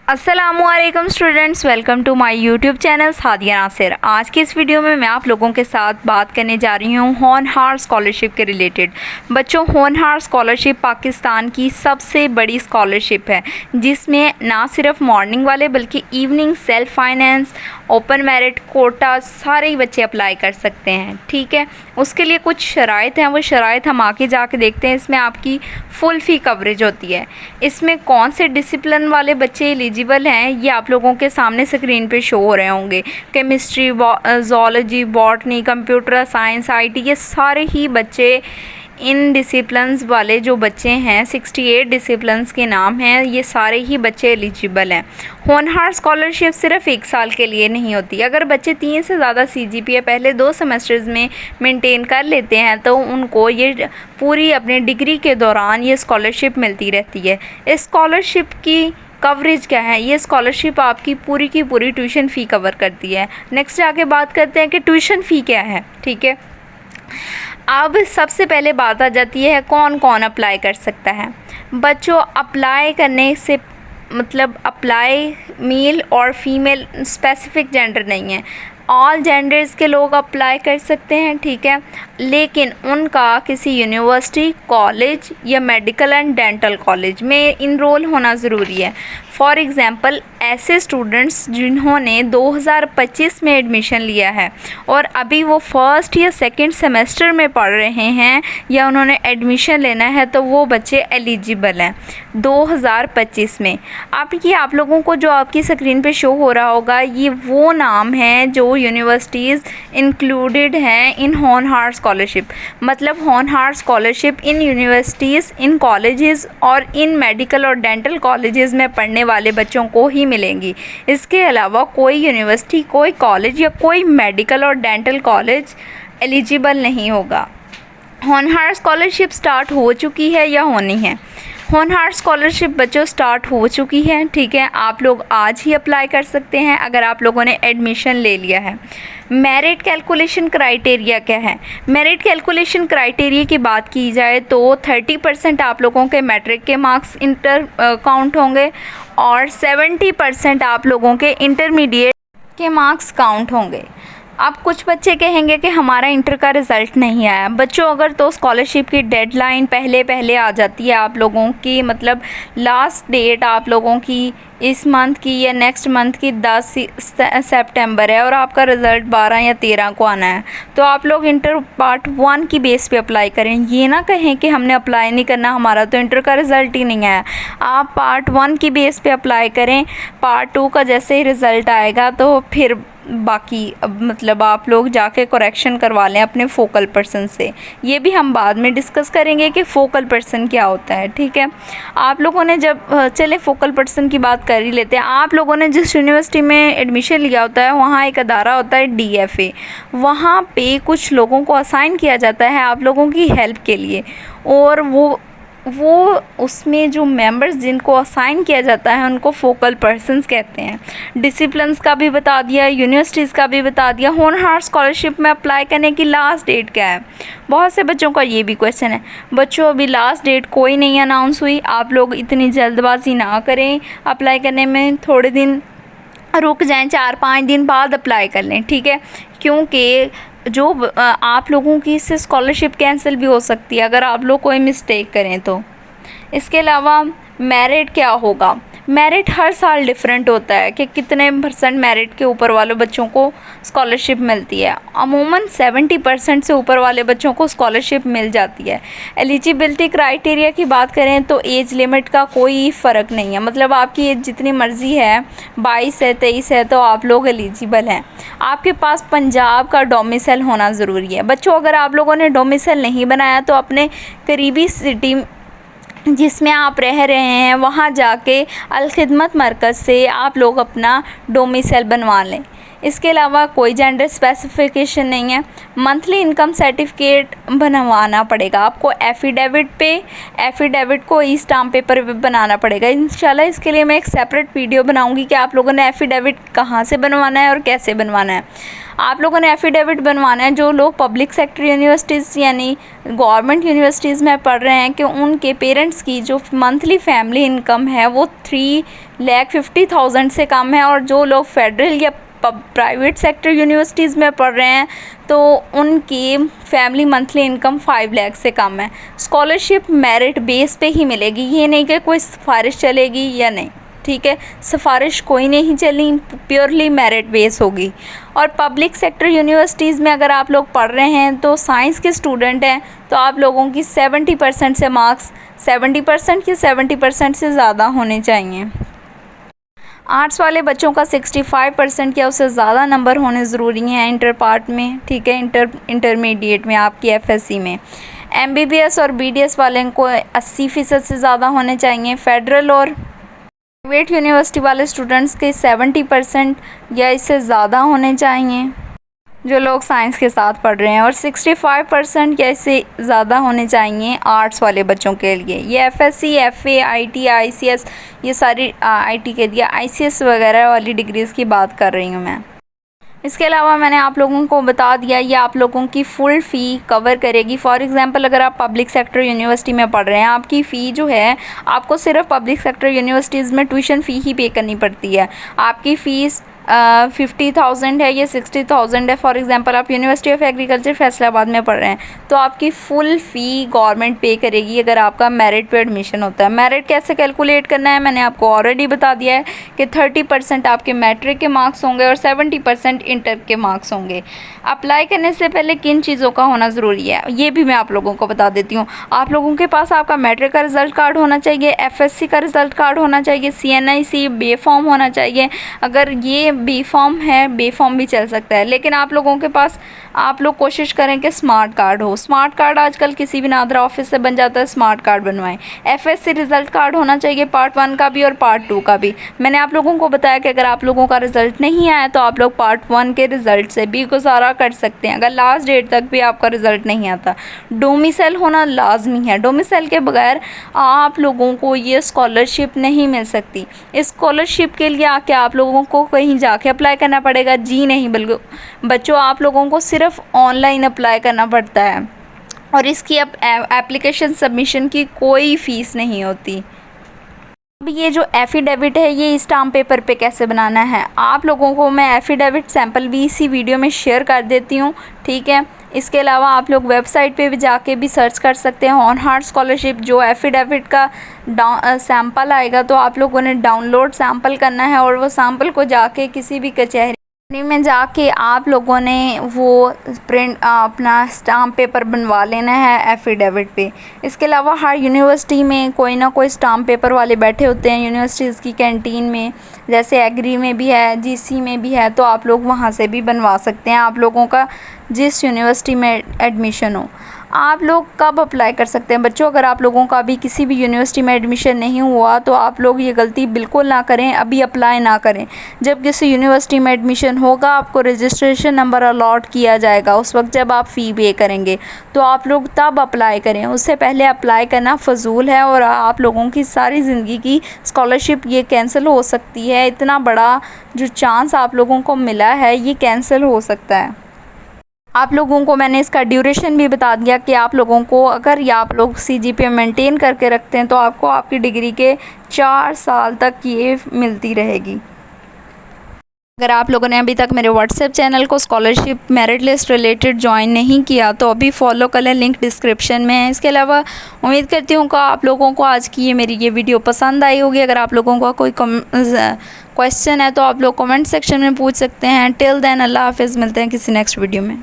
अस्सलामुअलैकुम students, welcome to my YouTube channel Sadia Nasir. आज की इस वीडियो में मैं आप लोगों के साथ बात करने जा रही हूँ होनहार स्कॉलरशिप के रिलेटेड। बच्चों, होनहार स्कॉलरशिप पाकिस्तान की सबसे बड़ी स्कॉलरशिप है जिसमें ना सिर्फ मॉर्निंग वाले बल्कि evening, self finance, open merit, quota सारे ही बच्चे अप्लाई कर सकते हैं। ठीक है, उसके लिए कुछ शराइत हैं, वो शराइत हम आके जाके देखते हैं। इसमें आपकी फुल फ़ी कवरेज होती है। इसमें कौन से डिसिप्लिन वाले बच्चे एलिजिबल हैं ये आप लोगों के सामने स्क्रीन पे शो हो रहे होंगे। Chemistry, zoology, botany, computer science, IT, ये सारे ही बच्चे इन डिसिप्लिन्स वाले जो बच्चे हैं, 68 डिसिप्लिन्स के नाम हैं, ये सारे ही बच्चे एलिजिबल हैं। होनहार स्कॉलरशिप सिर्फ 1 साल के लिए नहीं होती। अगर बच्चे 3 से ज़्यादा CGPA पहले 2 सेमेस्टर्स में मेंटेन कर लेते हैं तो उनको ये पूरी अपनी डिग्री के दौरान ये स्कॉलरशिप मिलती रहती है। इस स्कॉलरशिप की कवरेज क्या है? ये स्कॉलरशिप आपकी पूरी की पूरी ट्यूशन फ़ी कवर करती है। नेक्स्ट आगे बात करते हैं कि ट्यूशन फ़ी क्या है। ठीक है, अब सबसे पहले बात आ जाती है कौन कौन अप्लाई कर सकता है। बच्चों, अप्लाई करने से मतलब अप्लाई मेल और फीमेल स्पेसिफिक जेंडर नहीं है, ऑल जेंडर्स के लोग अप्लाई कर सकते हैं। ठीक है, लेकिन उनका किसी यूनिवर्सिटी, कॉलेज या मेडिकल एंड डेंटल कॉलेज में इनरोल होना ज़रूरी है। फॉर एग्ज़ाम्पल, ऐसे स्टूडेंट्स जिन्होंने 2025 में एडमिशन लिया है और अभी वो फर्स्ट या सेकंड सेमेस्टर में पढ़ रहे हैं या उन्होंने एडमिशन लेना है, तो वो बच्चे एलिजिबल हैं 2025 में। आप लोगों को जो आपकी स्क्रीन पे शो हो रहा होगा, ये वो नाम हैं जो यूनिवर्सिटीज़ इंक्लूडेड हैं इन होनहार स्कॉलरशिप। मतलब होनहार scholarship in universities, in colleges और इन मेडिकल और डेंटल कॉलेजेस में पढ़ने वाले बच्चों को ही मिलेंगी। इसके अलावा कोई यूनिवर्सिटी, कोई कॉलेज या कोई मेडिकल और डेंटल कॉलेज एलिजिबल नहीं होगा। होनहार स्कॉलरशिप स्टार्ट हो चुकी है या होनी है? होनहार स्कॉलरशिप बच्चों स्टार्ट हो चुकी है। ठीक है, आप लोग आज ही अप्लाई कर सकते हैं अगर आप लोगों ने एडमिशन ले लिया है। मेरिट कैलकुलेशन क्राइटेरिया क्या है? मेरिट कैलकुलेशन क्राइटेरिया की बात की जाए तो 30% आप लोगों के मैट्रिक के मार्क्स इंटर काउंट होंगे और 70% आप लोगों के इंटरमीडिएट के मार्क्स काउंट होंगे। अब कुछ बच्चे कहेंगे कि हमारा इंटर का रिज़ल्ट नहीं आया। बच्चों, अगर तो स्कॉलरशिप की डेडलाइन पहले आ जाती है आप लोगों की, मतलब लास्ट डेट आप लोगों की इस मंथ की या नेक्स्ट मंथ की 10 सितंबर है और आपका रिज़ल्ट 12 या 13 को आना है, तो आप लोग इंटर पार्ट 1 की बेस पे अप्लाई करें। ये ना कहें कि हमने अप्लाई नहीं करना, हमारा तो इंटर का रिज़ल्ट ही नहीं आया। आप पार्ट 1 की बेस पे अप्लाई करें। पार्ट 2 का जैसे ही रिज़ल्ट आएगा तो फिर बाकी मतलब आप लोग जाके करेक्शन करवा लें अपने फोकल पर्सन से। ये भी हम बाद में डिस्कस करेंगे कि फ़ोकल पर्सन क्या होता है। ठीक है, आप लोगों ने जब चले फ़ोकल पर्सन की बात कर ही लेते हैं। आप लोगों ने जिस यूनिवर्सिटी में एडमिशन लिया होता है वहाँ एक अदारा होता है DFA। वहाँ पे कुछ लोगों को असाइन किया जाता है आप लोगों की हेल्प के लिए, और वो उसमें जो मेंबर्स जिनको असाइन किया जाता है उनको फोकल पर्सन्स कहते हैं। डिसिप्लिन्स का भी बता दिया, यूनिवर्सिटीज़ का भी बता दिया। होनहार स्कॉलरशिप में अप्लाई करने की लास्ट डेट क्या है? बहुत से बच्चों का ये भी क्वेश्चन है। बच्चों, अभी लास्ट डेट कोई नहीं अनाउंस हुई। आप लोग इतनी जल्दबाजी ना करें अप्लाई करने में, थोड़े दिन रुक जाएं, 4-5 दिन बाद अप्लाई कर लें। ठीक है, क्योंकि जो आप लोगों की इससे स्कॉलरशिप कैंसिल भी हो सकती है अगर आप लोग कोई मिस्टेक करें तो। इसके अलावा मेरिट क्या होगा? मेरिट हर साल डिफरेंट होता है कि कितने % मेरिट के ऊपर वाले बच्चों को स्कॉलरशिप मिलती है। अमूमन 70% से ऊपर वाले बच्चों को स्कॉलरशिप मिल जाती है। एलिजिबिलिटी क्राइटेरिया की बात करें तो एज लिमिट का कोई फ़र्क नहीं है। मतलब आपकी एज जितनी मर्ज़ी है, 22 है, 23 है, तो आप लोग एलिजिबल हैं। आपके पास पंजाब का डोमिसाइल होना ज़रूरी है। बच्चों, अगर आप लोगों ने डोमिसाइल नहीं बनाया तो अपने करीबी सिटी जिसमें आप रह रहे हैं वहाँ जाके अल खिदमत मरकज़ से आप लोग अपना डोमिसाइल बनवा लें। इसके अलावा कोई जेंडर स्पेसिफिकेशन नहीं है। मंथली इनकम सर्टिफिकेट बनवाना पड़ेगा आपको एफिडेविट को ई स्टाम्प पेपर पे बनाना पड़ेगा इंशाल्लाह। इसके लिए मैं एक सेपरेट वीडियो बनाऊंगी कि आप लोगों ने एफिडेविट कहाँ से बनवाना है और कैसे बनवाना है। आप लोगों ने एफिडेविट बनवाना है जो लोग पब्लिक सेक्टर यूनिवर्सिटीज़ यानी गवर्नमेंट यूनिवर्सिटीज़ में पढ़ रहे हैं कि उनके पेरेंट्स की जो मंथली फैमिली इनकम है वो 3,50,000 से कम है, और जो लोग फेडरल या प्राइवेट सेक्टर यूनिवर्सिटीज़ में पढ़ रहे हैं तो उनकी फैमिली मंथली इनकम 5 लाख से कम है। स्कॉलरशिप मेरिट बेस पे ही मिलेगी, ये नहीं कि कोई सिफारिश चलेगी या नहीं, ठीक है, सिफारिश कोई नहीं चली, प्योरली मेरिट बेस होगी। और पब्लिक सेक्टर यूनिवर्सिटीज़ में अगर आप लोग पढ़ रहे हैं तो साइंस के स्टूडेंट हैं तो आप लोगों की 70% से मार्क्स 70% या 70% से ज़्यादा होने चाहिए। आर्ट्स वाले बच्चों का 65% या उससे ज़्यादा नंबर होने ज़रूरी हैं इंटर पार्ट में, ठीक है, इंटरमीडिएट में आपकी एफएससी में। एमबीबीएस और बीडीएस वाले को 80% से ज़्यादा होने चाहिए। फेडरल और प्राइवेट यूनिवर्सिटी वाले स्टूडेंट्स के 70% या इससे ज़्यादा होने चाहिए जो लोग साइंस के साथ पढ़ रहे हैं, और 65% या इससे ज़्यादा होने चाहिए आर्ट्स वाले बच्चों के लिए। ये एफएससी, एफए, आईटी, आईसीएस, ये सारी आईटी के दिया आईसीएस वगैरह वाली डिग्रीज़ की बात कर रही हूँ मैं। इसके अलावा मैंने आप लोगों को बता दिया ये आप लोगों की फ़ुल फ़ी कवर करेगी। फॉर एग्जांपल अगर आप पब्लिक सेक्टर यूनिवर्सिटी में पढ़ रहे हैं, आपकी फ़ी जो है आपको सिर्फ पब्लिक सेक्टर यूनिवर्सिटीज़ में ट्यूशन फ़ी ही पे करनी पड़ती है। आपकी फ़ीस 50,000 है या 60,000 है। फॉर एग्जांपल आप यूनिवर्सिटी ऑफ एग्रीकल्चर फैसलाबाद में पढ़ रहे हैं तो आपकी फ़ुल फ़ी गवर्नमेंट पे करेगी अगर आपका मेरिट पे एडमिशन होता है। मेरिट कैसे कैलकुलेट करना है मैंने आपको ऑलरेडी बता दिया है कि 30% आपके मैट्रिक के मार्क्स होंगे और 70% इंटर के मार्क्स होंगे। अप्लाई करने से पहले किन चीज़ों का होना ज़रूरी है ये भी मैं आप लोगों को बता देती हूँ। आप लोगों के पास आपका मैट्रिक का रिज़ल्ट कार्ड होना चाहिए, एफएससी का रिज़ल्ट कार्ड होना चाहिए, सीएनआईसी बे फॉर्म होना चाहिए। अगर ये बी फॉर्म है, बे फॉर्म भी चल सकता है, लेकिन आप लोगों के पास आप लोग कोशिश करें कि स्मार्ट कार्ड हो। स्मार्ट कार्ड आजकल किसी भी नादरा ऑफिस से बन जाता है, स्मार्ट कार्ड बनवाएं। एफएससी रिज़ल्ट कार्ड होना चाहिए, पार्ट 1 का भी और पार्ट 2 का भी। मैंने आप लोगों को बताया कि अगर आप लोगों का रिज़ल्ट नहीं आया तो आप लोग पार्ट 1 के रिज़ल्ट से भी गुजारा कर सकते हैं अगर लास्ट डेट तक भी आपका रिज़ल्ट नहीं आता। डोमिसाइल होना लाजमी है, डोमिसाइल के बगैर आप लोगों को ये स्कॉलरशिप नहीं मिल सकती। इस स्कॉलरशिप के लिए आके आप लोगों को कहीं जाके अप्लाई करना पड़ेगा, जी नहीं, बल्कि बच्चों आप लोगों को सिर्फ ऑनलाइन अप्लाई करना पड़ता है और इसकी एप्लीकेशन सबमिशन की कोई फ़ीस नहीं होती। अब ये जो एफिडेविट है ये स्टाम्प पेपर पे कैसे बनाना है आप लोगों को मैं एफिडेविट सैंपल भी इसी वीडियो में शेयर कर देती हूँ, ठीक है। इसके अलावा आप लोग वेबसाइट पे भी जाके भी सर्च कर सकते हैं होनहार स्कॉलरशिप। जो एफिडेविट का सैंपल आएगा तो आप लोगों ने डाउनलोड सैंपल करना है और वो सैंपल को जाके किसी भी कचहरी में जाके आप लोगों ने वो प्रिंट अपना स्टाम्प पेपर बनवा लेना है एफिडेविट पे। इसके अलावा हर यूनिवर्सिटी में कोई ना कोई स्टाम्प पेपर वाले बैठे होते हैं यूनिवर्सिटीज़ की कैंटीन में, जैसे एग्री में भी है, जीसी में भी है, तो आप लोग वहाँ से भी बनवा सकते हैं आप लोगों का जिस यूनिवर्सिटी में एडमिशन हो। आप लोग कब अप्लाई कर सकते हैं बच्चों, अगर आप लोगों का अभी किसी भी यूनिवर्सिटी में एडमिशन नहीं हुआ तो आप लोग ये गलती बिल्कुल ना करें, अभी अप्लाई ना करें। जब किसी यूनिवर्सिटी में एडमिशन होगा आपको रजिस्ट्रेशन नंबर अलॉट किया जाएगा, उस वक्त जब आप फ़ी पे करेंगे तो आप लोग तब अप्लाई करें, उससे पहले अप्लाई करना फ़जूल है और आप लोगों की सारी ज़िंदगी की स्कॉलरशिप ये कैंसिल हो सकती है। इतना बड़ा जो चांस आप लोगों को मिला है ये कैंसिल हो सकता है। आप लोगों को मैंने इसका ड्यूरेशन भी बता दिया कि आप लोगों को अगर ये आप लोग सीजीपीए मेंटेन करके रखते हैं तो आपको आपकी डिग्री के 4 साल तक ये मिलती रहेगी। अगर आप लोगों ने अभी तक मेरे व्हाट्सएप चैनल को scholarship merit list related join नहीं किया तो अभी फॉलो कर लें, लिंक डिस्क्रिप्शन में है। इसके अलावा उम्मीद करती हूँ कि आप लोगों को आज की मेरी ये वीडियो पसंद आई होगी। अगर आप लोगों का कोई क्वेश्चन है तो आप लोग कमेंट सेक्शन में पूछ सकते हैं। टिल देन अल्लाह हाफिज़, मिलते हैं किसी नेक्स्ट वीडियो में।